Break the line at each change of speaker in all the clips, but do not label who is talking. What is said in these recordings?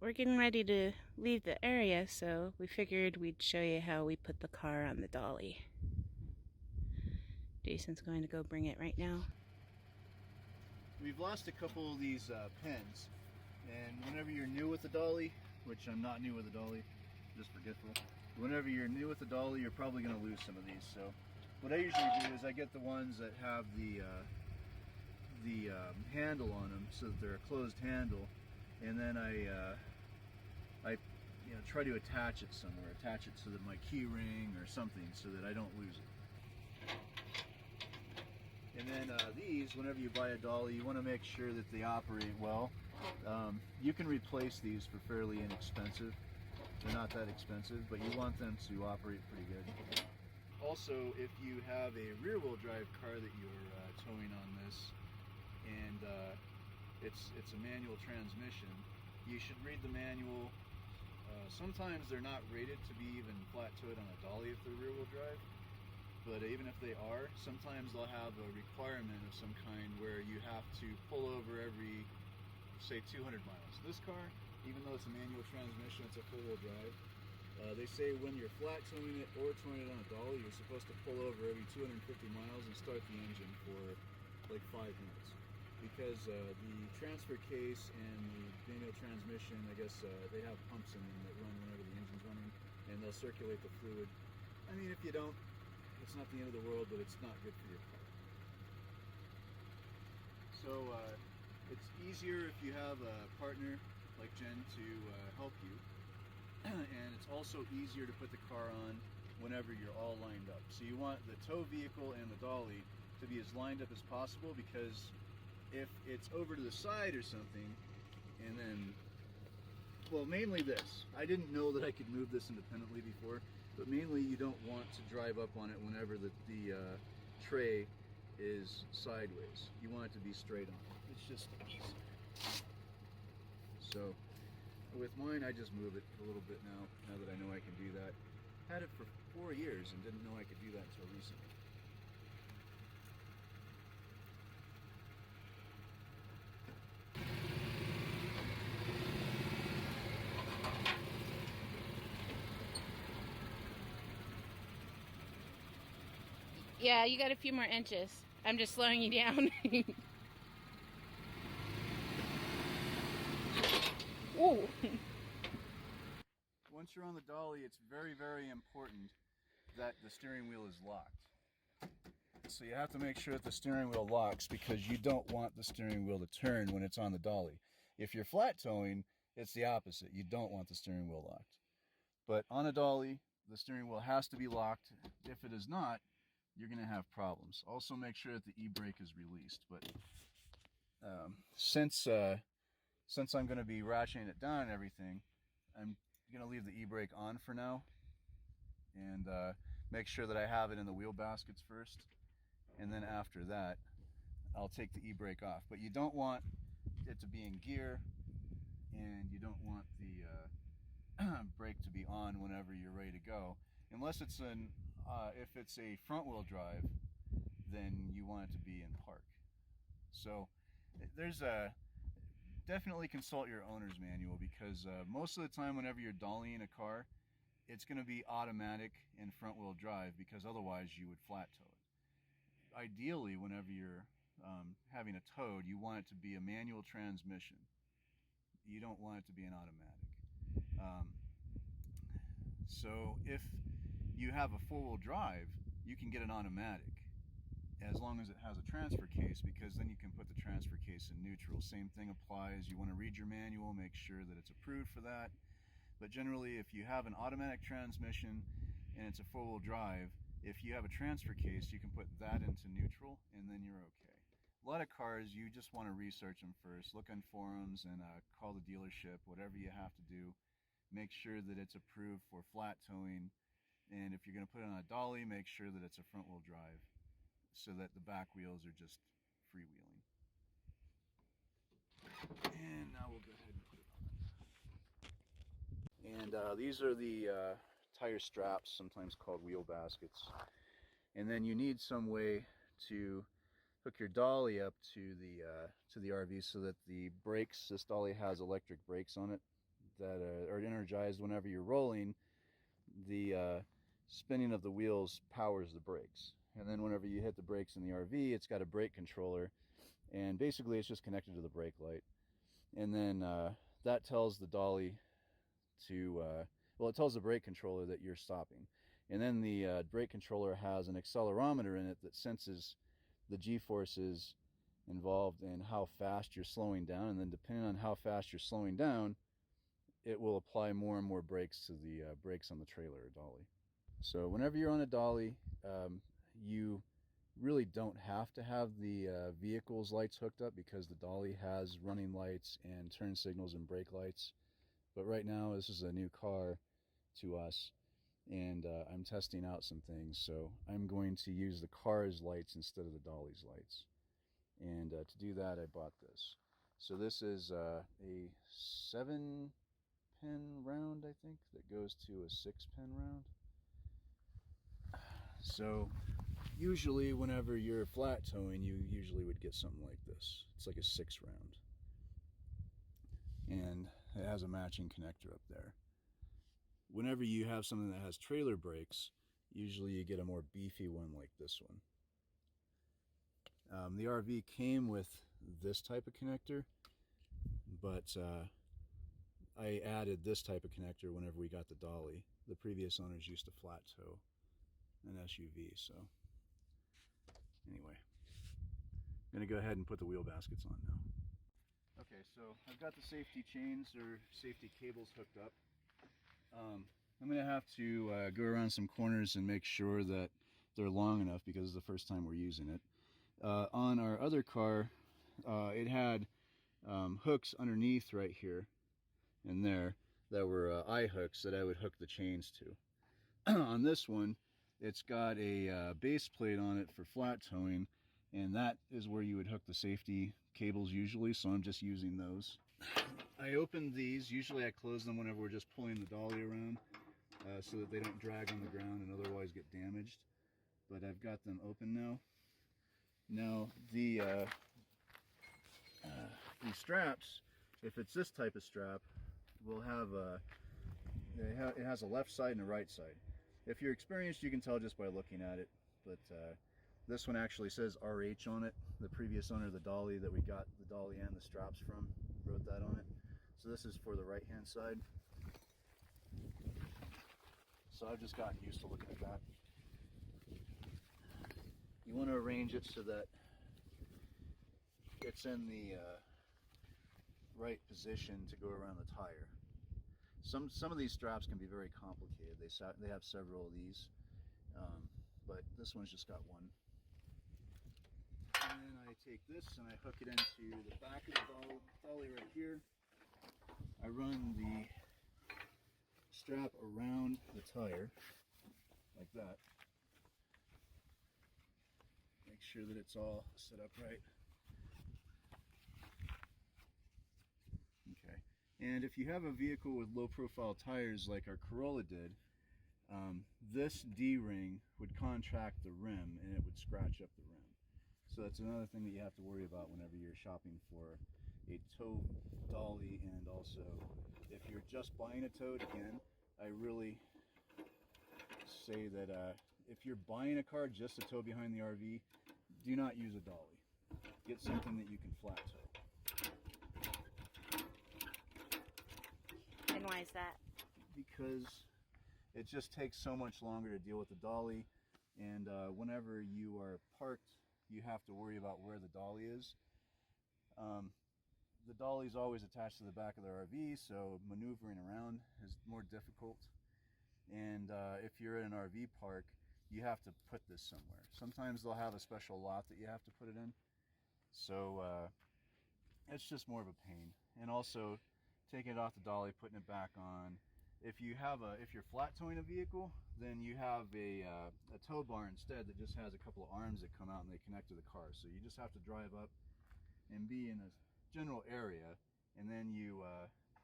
we're getting ready to leave the area, so we figured we'd show you how we put the car on the dolly. Jason's going to go bring it right now.
We've lost a couple of these pins, and whenever you're new with the dolly, which I'm not new with the dolly, just forgetful. Whenever you're new with the dolly, you're probably going to lose some of these. So what I usually do is I get the ones that have the handle on them, so that they're a closed handle, and then I try to attach it somewhere, attach it so that my key ring or something, so that I don't lose it. And then these, whenever you buy a dolly, you want to make sure that they operate well. You can replace these for fairly inexpensive. They're not that expensive, but you want them to operate pretty good. Also, if you have a rear-wheel drive car that you're towing on this, and it's a manual transmission, you should read the manual. Sometimes they're not rated to be even flat-towed on a dolly if they're rear-wheel drive. But even if they are, sometimes they'll have a requirement of some kind where you have to pull over every, say, 200 miles. This car, even though it's a manual transmission, it's a four-wheel drive. They say when you're flat towing it or towing it on a dolly, you're supposed to pull over every 250 miles and start the engine for like 5 minutes. Because the transfer case and the manual transmission, I guess they have pumps in them that run whenever the engine's running, and they'll circulate the fluid. I mean, if you don't, it's not the end of the world, but it's not good for your car. So it's easier if you have a partner like Jen to help you, and it's also easier to put the car on whenever you're all lined up. So you want the tow vehicle and the dolly to be as lined up as possible, because if it's over to the side or something, and then, well, mainly this. I didn't know that I could move this independently before, but mainly you don't want to drive up on it whenever the tray is sideways. You want it to be straight on. It's just easier. So with mine, I just move it a little bit now that I know I can do that. Had it for 4 years and didn't know I could do that until recently.
Yeah, you got a few more inches. I'm just slowing you down. Ooh.
Once you're on the dolly, it's very, very important that the steering wheel is locked. So you have to make sure that the steering wheel locks, because you don't want the steering wheel to turn when it's on the dolly. If you're flat towing, it's the opposite. You don't want the steering wheel locked. But on a dolly, the steering wheel has to be locked. If it is not, you're going to have problems. Also, make sure that the e-brake is released. But since I'm going to be ratcheting it down and everything, I'm going to leave the e-brake on for now, and make sure that I have it in the wheel baskets first, and then after that I'll take the e-brake off. But you don't want it to be in gear, and you don't want the brake to be on whenever you're ready to go, unless it's if it's a front-wheel drive, then you want it to be in park. So there's definitely consult your owner's manual, because most of the time whenever you're dollying a car, it's going to be automatic and front-wheel drive, because otherwise you would flat tow it. Ideally, whenever you're having a towed, you want it to be a manual transmission. You don't want it to be an automatic. So if you have a four-wheel drive, you can get an automatic, as long as it has a transfer case, because then you can put the transfer case in neutral. Same thing applies. You want to read your manual, make sure that it's approved for that. But generally, if you have an automatic transmission and it's a four-wheel drive, if you have a transfer case, you can put that into neutral, and then you're okay. A lot of cars, you just want to research them first. Look on forums and call the dealership, whatever you have to do. Make sure that it's approved for flat towing. And if you're going to put it on a dolly, make sure that it's a front-wheel drive, so that the back wheels are just freewheeling. And now we'll go ahead and put it on. And these are the tire straps, sometimes called wheel baskets. And then you need some way to hook your dolly up to the RV, so that the brakes, this dolly has electric brakes on it, that are energized whenever you're rolling, the spinning of the wheels powers the brakes. And then whenever you hit the brakes in the RV, it's got a brake controller, and basically it's just connected to the brake light. And then that tells the dolly to, well, it tells the brake controller that you're stopping. And then the brake controller has an accelerometer in it that senses the G-forces involved in how fast you're slowing down. And then depending on how fast you're slowing down, it will apply more and more brakes to the brakes on the trailer or dolly. So whenever you're on a dolly, you really don't have to have the vehicle's lights hooked up, because the dolly has running lights and turn signals and brake lights. But right now this is a new car to us, and I'm testing out some things, so I'm going to use the car's lights instead of the dolly's lights. And to do that, I bought this. So this is a 7-pin round, I think, that goes to a 6-pin round. So usually whenever you're flat towing, you usually would get something like this. It's like a 6 round, and it has a matching connector up there. Whenever you have something that has trailer brakes, usually you get a more beefy one like this one. The RV came with this type of connector, but I added this type of connector whenever we got the dolly. The previous owners used to flat tow an SUV, so anyway, I'm gonna go ahead and put the wheel baskets on now. Okay, so I've got the safety chains or safety cables hooked up. I'm gonna have to go around some corners and make sure that they're long enough, because it's the first time we're using it. On our other car, it had hooks underneath right here and there that were eye hooks that I would hook the chains to. On this one, it's got a base plate on it for flat towing, and that is where you would hook the safety cables usually, so I'm just using those. I opened these. Usually I close them whenever we're just pulling the dolly around, so that they don't drag on the ground and otherwise get damaged. But I've got them open now. Now the straps, if it's this type of strap, will have it has a left side and a right side. If you're experienced, you can tell just by looking at it, but this one actually says RH on it. The previous owner of the dolly that we got the dolly and the straps from wrote that on it. So this is for the right hand side. So I've just gotten used to looking at that. You want to arrange it so that it's in the right position to go around the tire. Some of these straps can be very complicated. They have several of these, but this one's just got one. And then I take this and I hook it into the back of the dolly right here. I run the strap around the tire like that. Make sure that it's all set up right. Okay. And if you have a vehicle with low profile tires like our Corolla did, this D-ring would contract the rim and it would scratch up the rim. So that's another thing that you have to worry about whenever you're shopping for a tow dolly. And also, if you're just buying a tow, again, I really say that if you're buying a car just to tow behind the RV, do not use a dolly. Get something that you can flat tow.
And why is that?
Because it just takes so much longer to deal with the dolly, and whenever you are parked, you have to worry about where the dolly is. The dolly is always attached to the back of the RV, so maneuvering around is more difficult. And if you're in an RV park, you have to put this somewhere. Sometimes they'll have a special lot that you have to put it in, so it's just more of a pain. And also, taking it off the dolly, putting it back on. If you're flat towing a vehicle, then you have a tow bar instead that just has a couple of arms that come out and they connect to the car. So you just have to drive up and be in a general area, and then you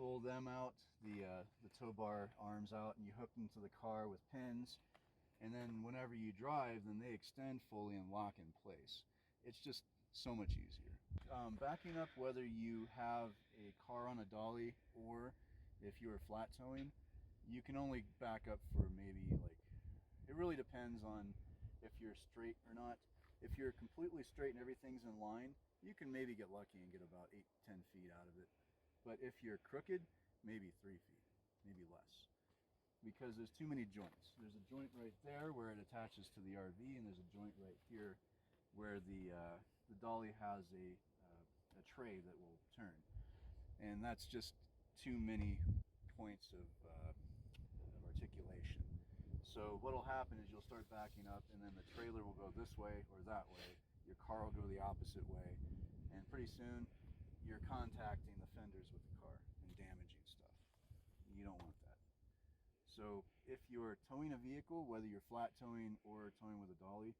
pull them out, the tow bar arms out, and you hook them to the car with pins. And then whenever you drive, then they extend fully and lock in place. It's just so much easier. Backing up, whether you have a car on a dolly or If you are flat towing, you can only back up for maybe like, it really depends on if you're straight or not. If you're completely straight and everything's in line, you can maybe get lucky and get about 8-10 feet out of it. But if you're crooked, maybe 3 feet, maybe less, because there's too many joints. There's a joint right there where it attaches to the RV, and there's a joint right here where the dolly has a tray that will turn, and that's just too many points of articulation. So what'll happen is you'll start backing up, and then the trailer will go this way or that way. Your car will go the opposite way, and pretty soon you're contacting the fenders with the car and damaging stuff. You don't want that. So if you're towing a vehicle, whether you're flat towing or towing with a dolly,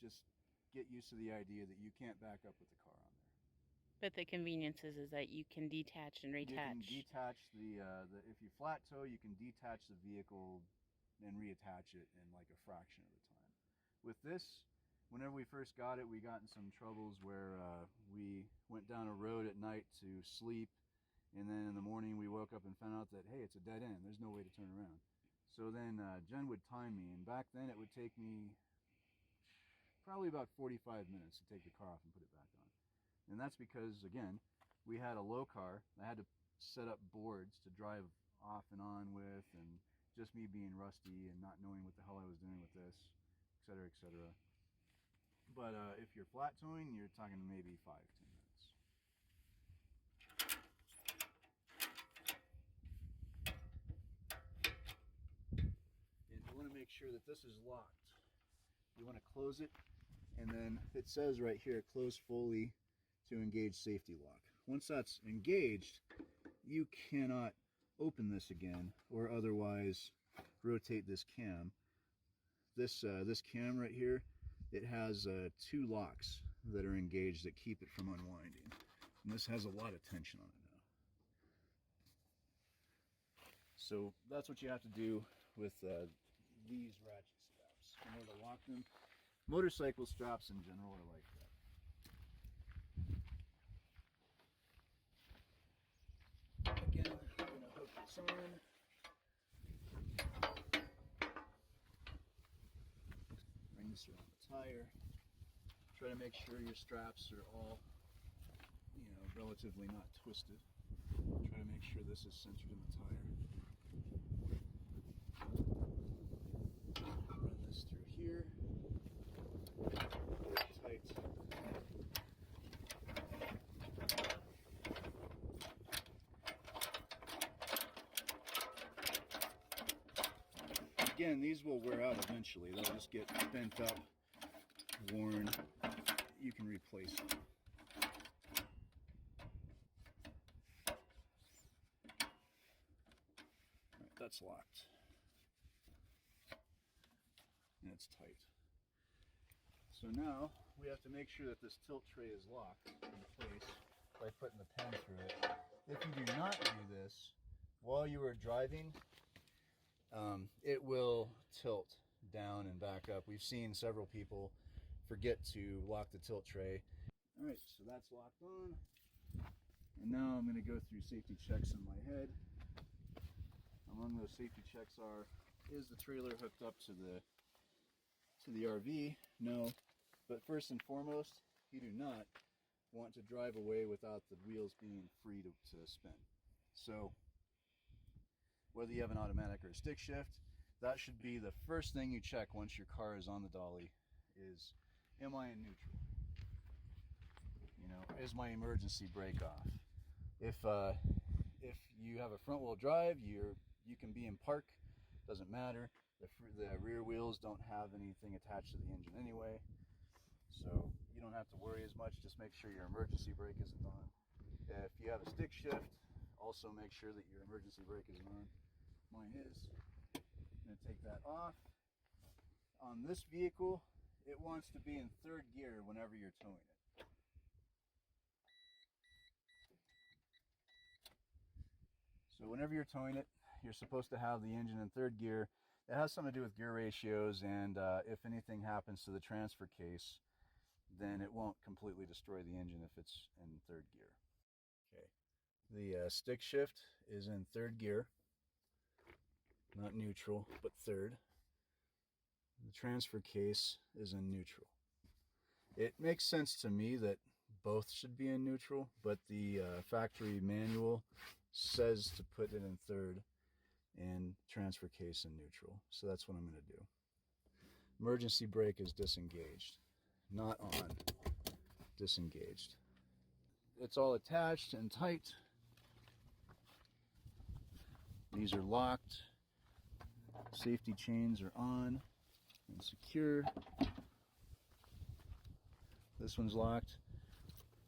just get used to the idea that you can't back up with the car on there.
But the convenience is that you can detach and reattach.
You can detach if you flat tow, you can detach the vehicle and reattach it in like a fraction of the time. With this, whenever we first got it, we got in some troubles where we went down a road at night to sleep, and then in the morning we woke up and found out that, hey, it's a dead end. There's no way to turn around. So then Jen would time me, and back then it would take me probably about 45 minutes to take the car off and put it back on. And that's because, again, we had a low car. I had to set up boards to drive off and on with, and just me being rusty and not knowing what the hell I was doing with this, etc., etc. But if you're flat towing, you're talking maybe 5-10 minutes. And you want to make sure that this is locked. You want to close it, and then it says right here, close fully to engage safety lock. Once that's engaged, you cannot open this again or otherwise rotate this cam. This cam right here, it has 2 locks that are engaged that keep it from unwinding. And this has a lot of tension on it now. So that's what you have to do with these ratchet straps in order to lock them. Motorcycle straps in general are like that. Again, I'm going to hook this on. Bring this around the tire. Try to make sure your straps are all, relatively not twisted. Try to make sure this is centered in the tire. Run this through here. Get it tight. Again, these will wear out eventually. They'll just get bent up, worn. You can replace them. Alright, that's locked. And it's tight. So now we have to make sure that this tilt tray is locked in place by putting the pen through it. If you do not do this while you are driving, it will tilt down and back up. We've seen several people forget to lock the tilt tray. All right, so that's locked on. And now I'm going to go through safety checks in my head. Among those safety checks are, is the trailer hooked up to the RV? No. But first and foremost, you do not want to drive away without the wheels being free to spin. So whether you have an automatic or a stick shift, that should be the first thing you check once your car is on the dolly is, am I in neutral? Is my emergency brake off? If you have a front wheel drive, you can be in park, doesn't matter. The rear wheels don't have anything attached to the engine anyway, so you don't have to worry as much. Just make sure your emergency brake isn't on. If you have a stick shift, also make sure that your emergency brake is on. Mine is. I'm going to take that off. On this vehicle, it wants to be in 3rd gear whenever you're towing it. So whenever you're towing it, you're supposed to have the engine in 3rd gear. It has something to do with gear ratios, and if anything happens to the transfer case, then it won't completely destroy the engine if it's in 3rd gear. Okay. The stick shift is in third gear, not neutral, but third. The transfer case is in neutral. It makes sense to me that both should be in neutral, but the factory manual says to put it in third and transfer case in neutral. So that's what I'm going to do. Emergency brake is disengaged, not on, disengaged. It's all attached and tight. These are locked. Safety chains are on and secure. This one's locked.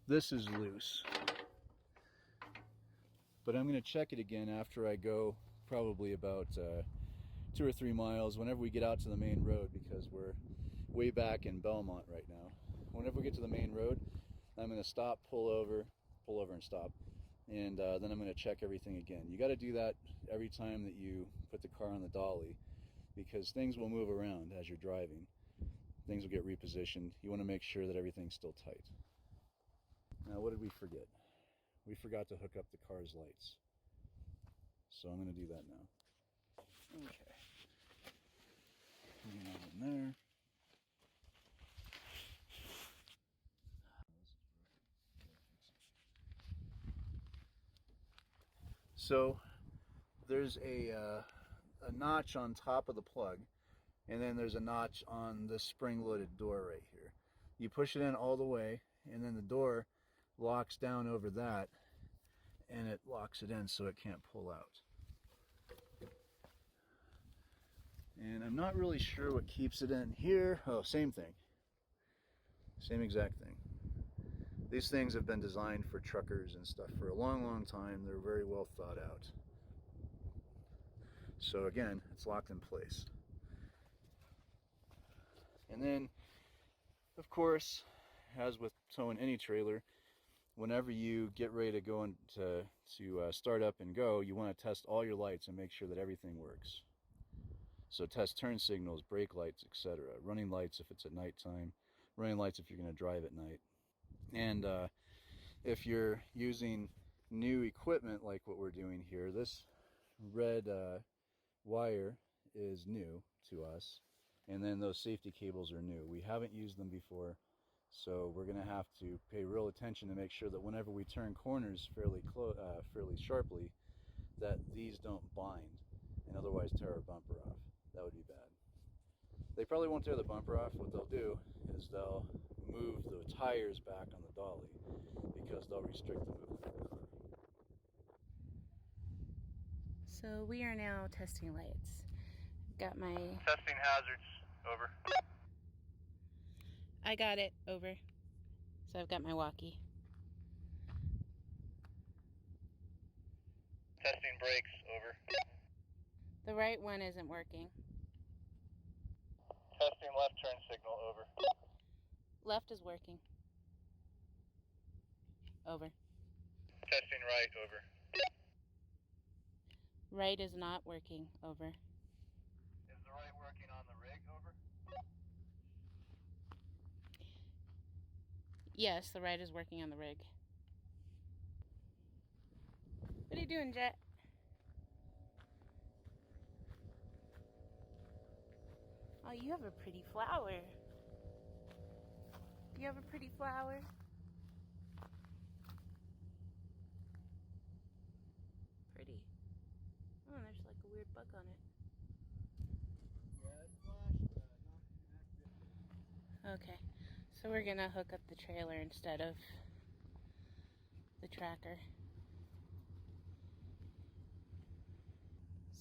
This is loose. But I'm going to check it again after I go probably about 2 or 3 miles whenever we get out to the main road, because we're way back in Belmont right now. Whenever we get to the main road, I'm going to stop, pull over and stop, and then I'm going to check everything again. You got to do that every time that you put the car on the dolly, because things will move around as you're driving. Things will get repositioned. You want to make sure that everything's still tight. Now, what did we forget? We forgot to hook up the car's lights. So I'm going to do that now. Okay. Get that in there. So there's a notch on top of the plug, and then there's a notch on the spring-loaded door right here. You push it in all the way, and then the door locks down over that, and it locks it in so it can't pull out. And I'm not really sure what keeps it in here. Oh, same thing. Same exact thing. These things have been designed for truckers and stuff for a long, long time. They're very well thought out. So again, it's locked in place. And then, of course, as with towing any trailer, whenever you get ready to go to start up and go, you want to test all your lights and make sure that everything works. So test turn signals, brake lights, etc. Running lights if it's at nighttime, running lights if you're going to drive at night. And if you're using new equipment like what we're doing here, this red wire is new to us, and then those safety cables are new. We haven't used them before, so we're going to have to pay real attention to make sure that whenever we turn corners fairly sharply, that these don't bind and otherwise tear our bumper off. That would be bad. They probably won't tear the bumper off. What they'll do is they'll move the tires back on the dolly, because they'll restrict the movement of the car.
So we are now testing lights. Got my...
Testing hazards, over.
I got it, over. So I've got my walkie.
Testing brakes, over.
The right one isn't working.
Testing left turn signal, over.
Left is working. Over.
Testing right, over.
Right is not working, over.
Is the right working on the rig, over?
Yes, the right is working on the rig. What are you doing, Jet? Oh, you have a pretty flower. You have a pretty flower? Pretty. Oh, there's like a weird bug on it.
Yeah, it flashed, not connected.
Okay, so we're gonna hook up the trailer instead of the tracker.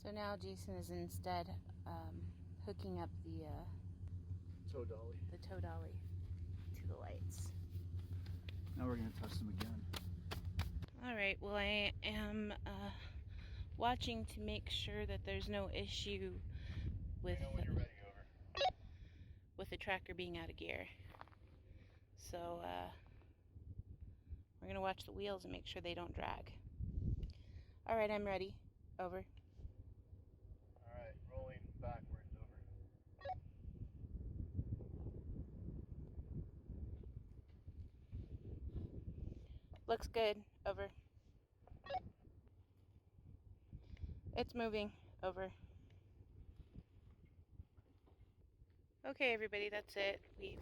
So now Jason is instead hooking up the
Tow dolly.
tow dolly to the lights.
Now we're going to test them again.
Alright, well I am watching to make sure that there's no issue with,
When you're ready, over.
with the tracker being out of gear. So we're going to watch the wheels and make sure they don't drag. Alright, I'm ready. Over.
Alright, rolling backwards, over.
Looks good. Over. It's moving over. Okay, everybody, that's it. We've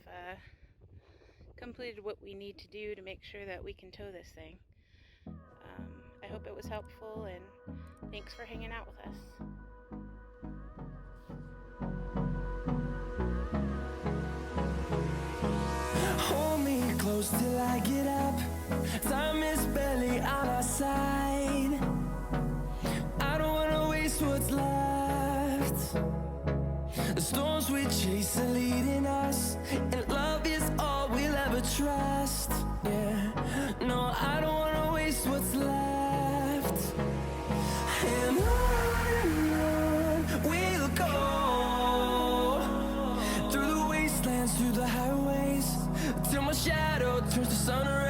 completed what we need to do to make sure that we can tow this thing. I hope it was helpful, and thanks for hanging out with us.
Hold me close till I get up. Time is barely on our side. I don't wanna waste what's left. The storms we chase are leading us, and love is all we'll ever trust. Yeah, no, I don't wanna waste what's left. And on we'll go, through the wastelands, through the highways, till my shadow turns to sun rays.